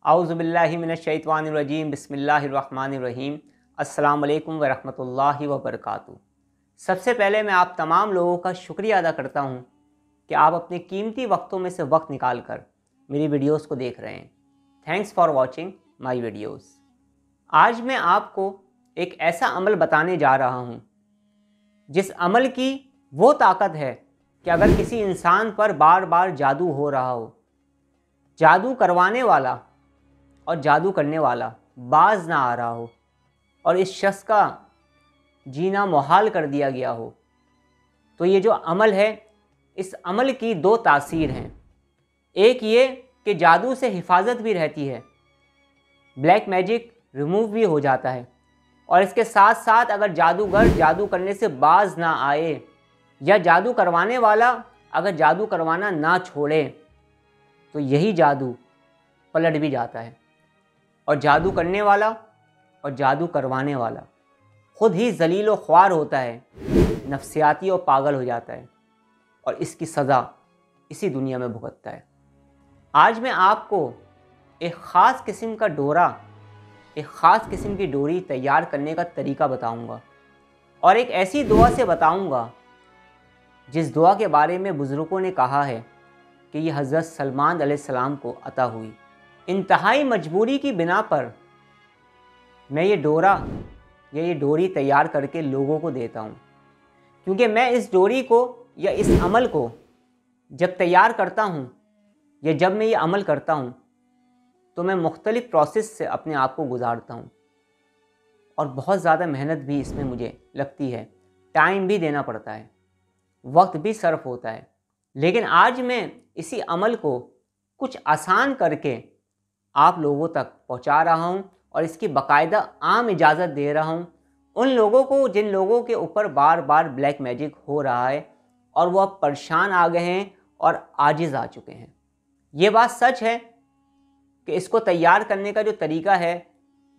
औज़ुबिल्लाहि मिनश्शैतानिर्रजीम बिस्मिल्लाहिर्रहमानिर्रहीम। अस्सलाम वालेकुम वरहमतुल्लाहि वबरकातुहू। सबसे पहले मैं आप तमाम लोगों का शुक्रिया अदा करता हूँ कि आप अपने कीमती वक्तों में से वक्त निकाल कर मेरी वीडियोस को देख रहे हैं। Thanks for watching my videos. आज मैं आपको एक ऐसा अमल बताने जा रहा हूँ जिस अमल की वो ताकत है कि अगर किसी इंसान पर बार बार जादू हो रहा हो, जादू करवाने वाला और जादू करने वाला बाज ना आ रहा हो और इस शख्स का जीना मुहाल कर दिया गया हो, तो ये जो अमल है, इस अमल की दो तासीर हैं। एक ये कि जादू से हिफाजत भी रहती है, ब्लैक मैजिक रिमूव भी हो जाता है, और इसके साथ साथ अगर जादूगर जादू करने से बाज ना आए या जादू करवाने वाला अगर जादू करवाना ना छोड़े तो यही जादू पलट भी जाता है और जादू करने वाला और जादू करवाने वाला खुद ही जलील व ख्वार होता है, नफ्सियाती और पागल हो जाता है और इसकी सज़ा इसी दुनिया में भुगतता है। आज मैं आपको एक ख़ास किस्म का डोरा, एक ख़ास किस्म की डोरी तैयार करने का तरीका बताऊंगा और एक ऐसी दुआ से बताऊंगा जिस दुआ के बारे में बुज़ुर्गों ने कहा है कि ये हज़रत सलमान अलैहिस्सलाम को अता हुई। इंतहाई मजबूरी की बिना पर मैं ये डोरा या ये डोरी तैयार करके लोगों को देता हूँ, क्योंकि मैं इस डोरी को या इस अमल को जब तैयार करता हूँ या जब मैं ये अमल करता हूँ तो मैं मुख्तलिफ़ प्रोसेस से अपने आप को गुजारता हूँ और बहुत ज़्यादा मेहनत भी इसमें मुझे लगती है, टाइम भी देना पड़ता है, वक्त भी सर्फ होता है। लेकिन आज मैं इसी अमल को कुछ आसान करके आप लोगों तक पहुंचा रहा हूं और इसकी बाकायदा आम इजाज़त दे रहा हूं उन लोगों को जिन लोगों के ऊपर बार बार ब्लैक मैजिक हो रहा है और वो अब परेशान आ गए हैं और आजिज़ आ चुके हैं। ये बात सच है कि इसको तैयार करने का जो तरीका है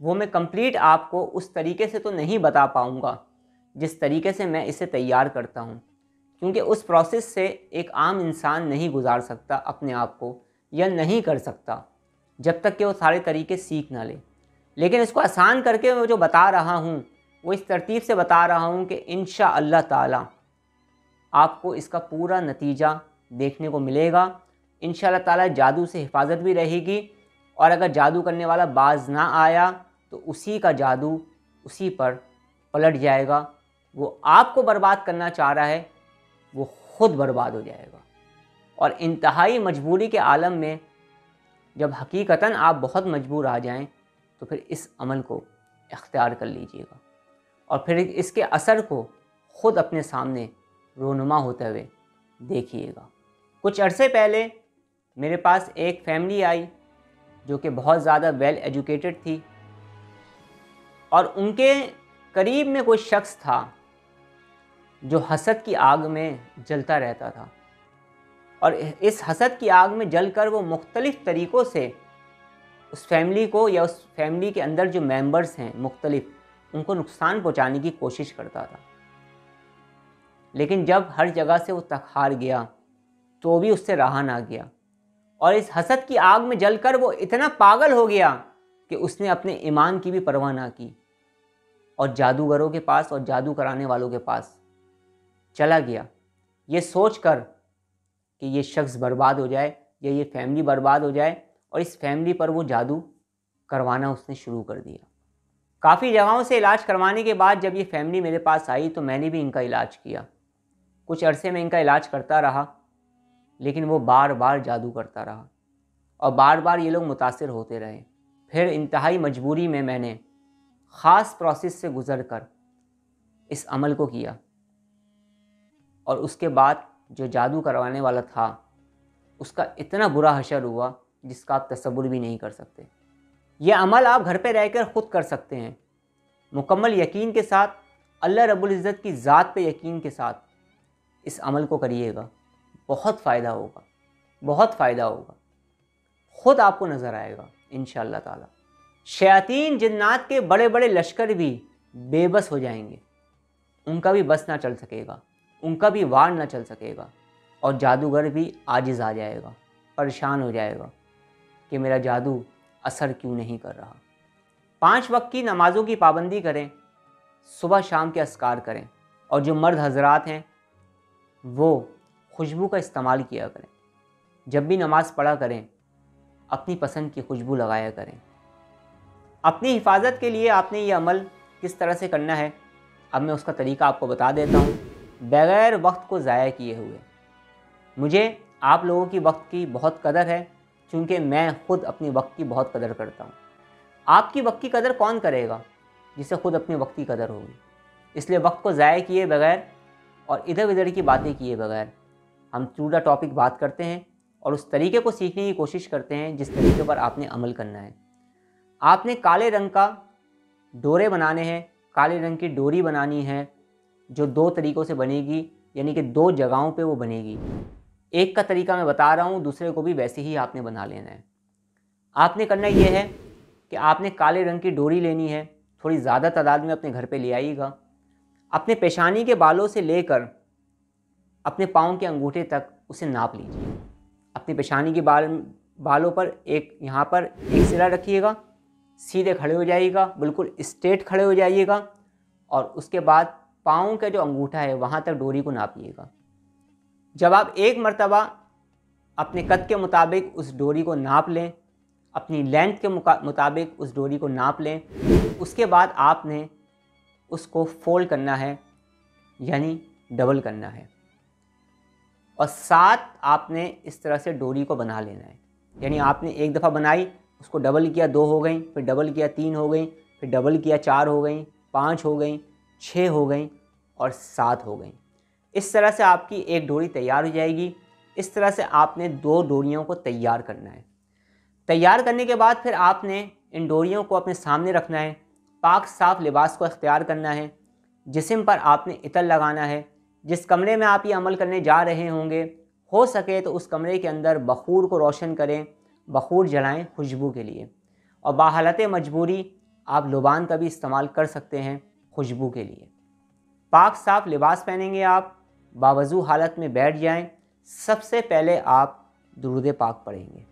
वो मैं कंप्लीट आपको उस तरीके से तो नहीं बता पाऊँगा जिस तरीके से मैं इसे तैयार करता हूँ, क्योंकि उस प्रोसेस से एक आम इंसान नहीं गुजार सकता अपने आप को या नहीं कर सकता जब तक कि वो सारे तरीके सीख ना ले। लेकिन इसको आसान करके मैं जो बता रहा हूँ वो इस तरतीब से बता रहा हूँ कि इंशाअल्लाह ताला आपको इसका पूरा नतीजा देखने को मिलेगा। इंशाअल्लाह ताला जादू से हिफाजत भी रहेगी और अगर जादू करने वाला बाज ना आया तो उसी का जादू उसी पर पलट जाएगा। वो आपको बर्बाद करना चाह रहा है, वो खुद बर्बाद हो जाएगा। और इंतहाई मजबूरी के आलम में जब हकीकतन आप बहुत मजबूर आ जाएं तो फिर इस अमल को इख्तियार कर लीजिएगा और फिर इसके असर को ख़ुद अपने सामने रोनुमा होते हुए देखिएगा। कुछ अरसे पहले मेरे पास एक फैमिली आई जो कि बहुत ज़्यादा वेल एजुकेटेड थी और उनके करीब में कोई शख्स था जो हसद की आग में जलता रहता था और इस हसद की आग में जलकर वो मुख्तलिफ़ तरीक़ों से उस फैमिली को या उस फैमिली के अंदर जो मेंबर्स हैं मुख्तलिफ़, उनको नुकसान पहुंचाने की कोशिश करता था। लेकिन जब हर जगह से वो तक हार गया तो भी उससे रहा ना गया और इस हसद की आग में जलकर वो इतना पागल हो गया कि उसने अपने ईमान की भी परवाह ना की और जादूगरों के पास और जादू कराने वालों के पास चला गया, ये सोच कर कि ये शख्स बर्बाद हो जाए या ये फैमिली बर्बाद हो जाए, और इस फैमिली पर वो जादू करवाना उसने शुरू कर दिया। काफ़ी जगहों से इलाज करवाने के बाद जब ये फैमिली मेरे पास आई तो मैंने भी इनका इलाज किया। कुछ अरसे में इनका इलाज करता रहा, लेकिन वो बार बार जादू करता रहा और बार बार ये लोग मुतासिर होते रहे। फिर इंतहाई मजबूरी में मैंने ख़ास प्रोसेस से गुज़र कर इस अमल को किया और उसके बाद जो जादू करवाने वाला था उसका इतना बुरा हशर हुआ जिसका आप तसव्वुर भी नहीं कर सकते। यह अमल आप घर पे रहकर ख़ुद कर सकते हैं, मुकम्मल यकीन के साथ, अल्लाह रब्बुल इज़्ज़त की ज़ात पे यकीन के साथ इस अमल को करिएगा। बहुत फ़ायदा होगा, बहुत फ़ायदा होगा, ख़ुद आपको नज़र आएगा इंशाअल्लाह ताला। शयातीन जिन्नात के बड़े बड़े लश्कर भी बेबस हो जाएंगे, उनका भी बस ना चल सकेगा, उनका भी वार ना चल सकेगा और जादूगर भी आजिज़ आ जाएगा, परेशान हो जाएगा कि मेरा जादू असर क्यों नहीं कर रहा। 5 वक्त की नमाज़ों की पाबंदी करें, सुबह शाम के अस्कार करें, और जो मर्द हजरात हैं वो खुशबू का इस्तेमाल किया करें। जब भी नमाज़ पढ़ा करें अपनी पसंद की खुशबू लगाया करें। अपनी हिफाजत के लिए आपने ये अमल किस तरह से करना है, अब मैं उसका तरीका आपको बता देता हूँ, बग़ैर वक्त को ज़ाया किए हुए। मुझे आप लोगों की वक्त की बहुत कदर है, क्योंकि मैं ख़ुद अपनी वक्त की बहुत कदर करता हूँ। आपकी वक्त की कदर कौन करेगा जिसे ख़ुद अपनी वक्त की कदर होगी। इसलिए वक्त को ज़ाया किए बगैर और इधर उधर की बातें किए बगैर हम टू द टॉपिक बात करते हैं और उस तरीके को सीखने की कोशिश करते हैं जिस तरीके पर आपने अमल करना है। आपने काले रंग का डोरे बनाने हैं, काले रंग की डोरी बनानी है जो 2 तरीक़ों से बनेगी, यानी कि 2 जगहों पे वो बनेगी। एक का तरीका मैं बता रहा हूँ, दूसरे को भी वैसे ही आपने बना लेना है। आपने करना ये है कि आपने काले रंग की डोरी लेनी है, थोड़ी ज़्यादा तादाद में अपने घर पे ले आइएगा। अपने पेशानी के बालों से लेकर अपने पाँव के अंगूठे तक उसे नाप लीजिए। अपनी पेशानी के बालों पर यहाँ पर एक सिरा रखिएगा, सीधे खड़े हो जाइएगा, बिल्कुल स्ट्रेट खड़े हो जाइएगा, और उसके बाद पाँव का जो अंगूठा है वहाँ तक डोरी को नापिएगा। जब आप एक मर्तबा अपने कद के मुताबिक उस डोरी को नाप लें, अपनी लेंथ के मुताबिक उस डोरी को नाप लें, उसके बाद आपने उसको फोल्ड करना है, यानी डबल करना है, और 7 आपने इस तरह से डोरी को बना लेना है। यानी आपने एक दफ़ा बनाई, उसको डबल किया 2 हो गई, फिर डबल किया 3 हो गई, फिर डबल किया 4 हो गई, 5 हो गई, 6 हो गई और 7 हो गई। इस तरह से आपकी एक डोरी तैयार हो जाएगी। इस तरह से आपने 2 डोरियों को तैयार करना है। तैयार करने के बाद फिर आपने इन डोरियों को अपने सामने रखना है, पाक साफ़ लिबास को इख्तियार करना है, जिस्म पर आपने इतर लगाना है। जिस कमरे में आप ये अमल करने जा रहे होंगे, हो सके तो उस कमरे के अंदर बखूर को रोशन करें, बखूर जलाएं खुशबू के लिए, और बाहालत मजबूरी आप लुबान का भी इस्तेमाल कर सकते हैं खुशबू के लिए। पाक साफ़ लिबास पहनेंगे, आप बावज़ू हालत में बैठ जाएं। सबसे पहले आप दुरूद पाक पढ़ेंगे,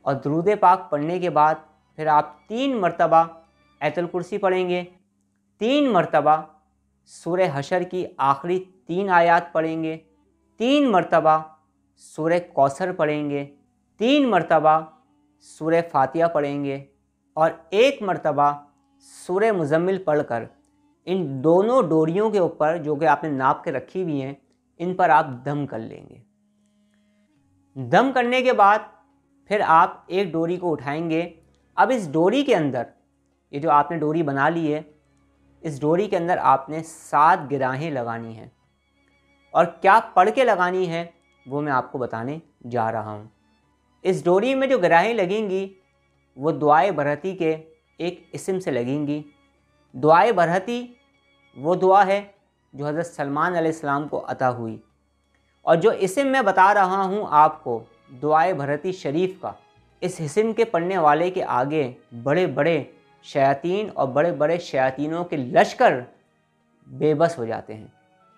और दुरूद पाक पढ़ने के बाद फिर आप 3 मरतबा आयतुल कुर्सी पढ़ेंगे, 3 मरतबा सूरह हशर की आखिरी 3 आयात पढ़ेंगे, 3 मरतबा सूरह कौसर पढ़ेंगे, 3 मरतबा सूरह फातिहा पढ़ेंगे, और 1 मरतबा सूरह मुज़म्मिल पढ़कर इन दोनों डोरियों के ऊपर जो कि आपने नाप के रखी हुई हैं, इन पर आप दम कर लेंगे। दम करने के बाद फिर आप एक डोरी को उठाएंगे। अब इस डोरी के अंदर, ये जो आपने डोरी बना ली है, इस डोरी के अंदर आपने 7 गिराहें लगानी हैं, और क्या पढ़ के लगानी है वो मैं आपको बताने जा रहा हूँ। इस डोरी में जो गिराहें लगेंगी वो दुआए बरहती के एक इस्म से लगेंगी। दुआए बरहती वो दुआ है जो हज़रत सलमान अलैहिस्सलाम को अता हुई, और जो इस्म मैं बता रहा हूँ आपको दुआए बरहती शरीफ का, इस इस्म के पढ़ने वाले के आगे बड़े बड़े शयातीन और बड़े बड़े शयातीनों के लश्कर बेबस हो जाते हैं।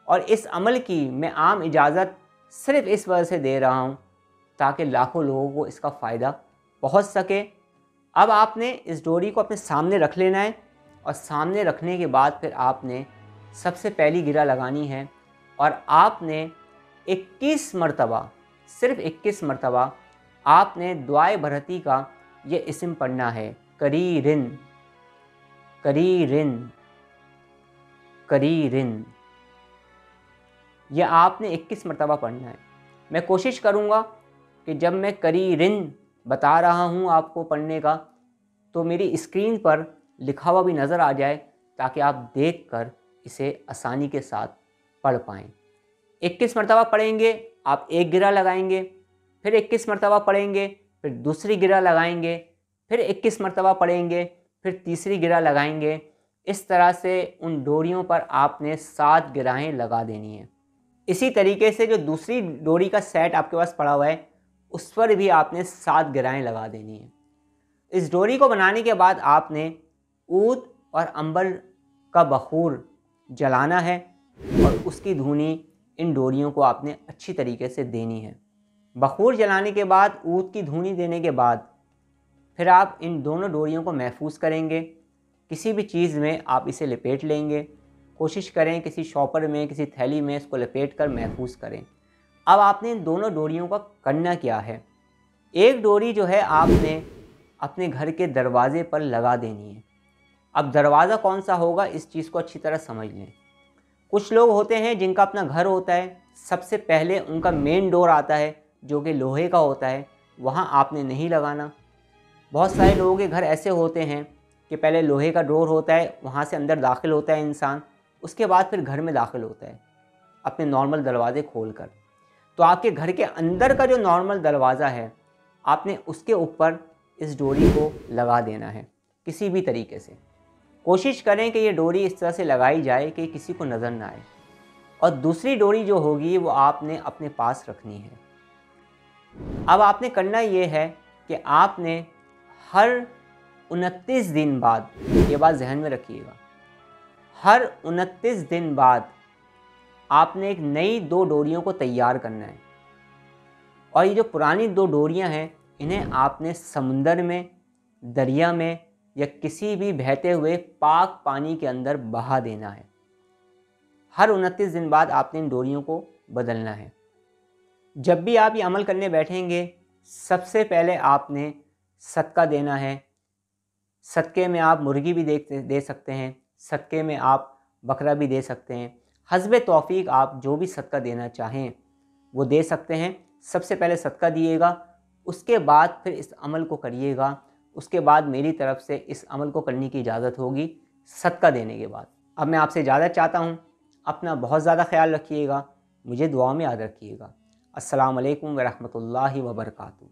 और इस अमल की मैं आम इजाज़त सिर्फ़ इस वजह से दे रहा हूँ ताकि लाखों लोगों को इसका फ़ायदा पहुँच सके। अब आपने इस डोरी को अपने सामने रख लेना है, और सामने रखने के बाद फिर आपने सबसे पहली गिरा लगानी है, और आपने 21 मरतबा, सिर्फ़ 21 मरतबा आपने दुआए बरहती का ये इस्म पढ़ना है, करीरिन करीरिन करीरिन। यह आपने 21 मरतबा पढ़ना है। मैं कोशिश करूँगा कि जब मैं करीरिन बता रहा हूँ आपको पढ़ने का, तो मेरी स्क्रीन पर लिखा हुआ भी नज़र आ जाए, ताकि आप देखकर इसे आसानी के साथ पढ़ पाएँ। 21 मरतबा पढ़ेंगे, आप एक गिरा लगाएंगे, फिर 21 मरतबा पढ़ेंगे, फिर दूसरी गिरा लगाएंगे, फिर 21 मरतबा पढ़ेंगे, फिर तीसरी गिरा लगाएंगे। इस तरह से उन डोरियों पर आपने 7 गिराहें लगा देनी है। इसी तरीके से जो दूसरी डोरी का सेट आपके पास पड़ा हुआ है, उस पर भी आपने 7 गिराहें लगा देनी है। इस डोरी को बनाने के बाद आपने ऊद और अंबर का बखूर जलाना है, और उसकी धुनी इन डोरियों को आपने अच्छी तरीके से देनी है। बखूर जलाने के बाद, ऊद की धुनी देने के बाद फिर आप इन दोनों डोरियों को महफूज करेंगे, किसी भी चीज़ में आप इसे लपेट लेंगे। कोशिश करें किसी शॉपर में, किसी थैली में इसको लपेट कर महफूज करें। अब आपने इन दोनों डोरियों का करना क्या है, एक डोरी जो है आपने अपने घर के दरवाज़े पर लगा देनी है। अब दरवाज़ा कौन सा होगा इस चीज़ को अच्छी तरह समझ लें। कुछ लोग होते हैं जिनका अपना घर होता है, सबसे पहले उनका मेन डोर आता है जो कि लोहे का होता है, वहाँ आपने नहीं लगाना। बहुत सारे लोगों के घर ऐसे होते हैं कि पहले लोहे का डोर होता है, वहाँ से अंदर दाखिल होता है इंसान, उसके बाद फिर घर में दाखिल होता है अपने नॉर्मल दरवाज़े खोल कर। तो आपके घर के अंदर का जो नॉर्मल दरवाज़ा है, आपने उसके ऊपर इस डोरी को लगा देना है किसी भी तरीके से। कोशिश करें कि ये डोरी इस तरह से लगाई जाए कि किसी को नज़र ना आए, और दूसरी डोरी जो होगी वो आपने अपने पास रखनी है। अब आपने करना ये है कि आपने हर 29 दिन बाद, ये बात जहन में रखिएगा, हर 29 दिन बाद आपने एक नई 2 डोरियों को तैयार करना है। और ये जो पुरानी 2 डोरियां हैं, इन्हें आपने समुंदर में, दरिया में या किसी भी बहते हुए पाक पानी के अंदर बहा देना है। हर 29 दिन बाद आपने इन डोरियों को बदलना है। जब भी आप ये अमल करने बैठेंगे, सबसे पहले आपने सदका देना है। सदक़े में आप मुर्गी भी दे सकते हैं, सदक़े में आप बकरा भी दे सकते हैं। हस्बे तौफीक आप जो भी सदका देना चाहें वो दे सकते हैं। सबसे पहले सदका दिएगा, उसके बाद फिर इस अमल को करिएगा। उसके बाद मेरी तरफ से इस अमल को करने की इजाज़त होगी सदका देने के बाद। अब मैं आपसे इजाज़त चाहता हूँ। अपना बहुत ज़्यादा ख्याल रखिएगा, मुझे दुआ में याद रखिएगा। अस्सलामु अलैकुम व रहमतुल्लाहि व बरकातुहू।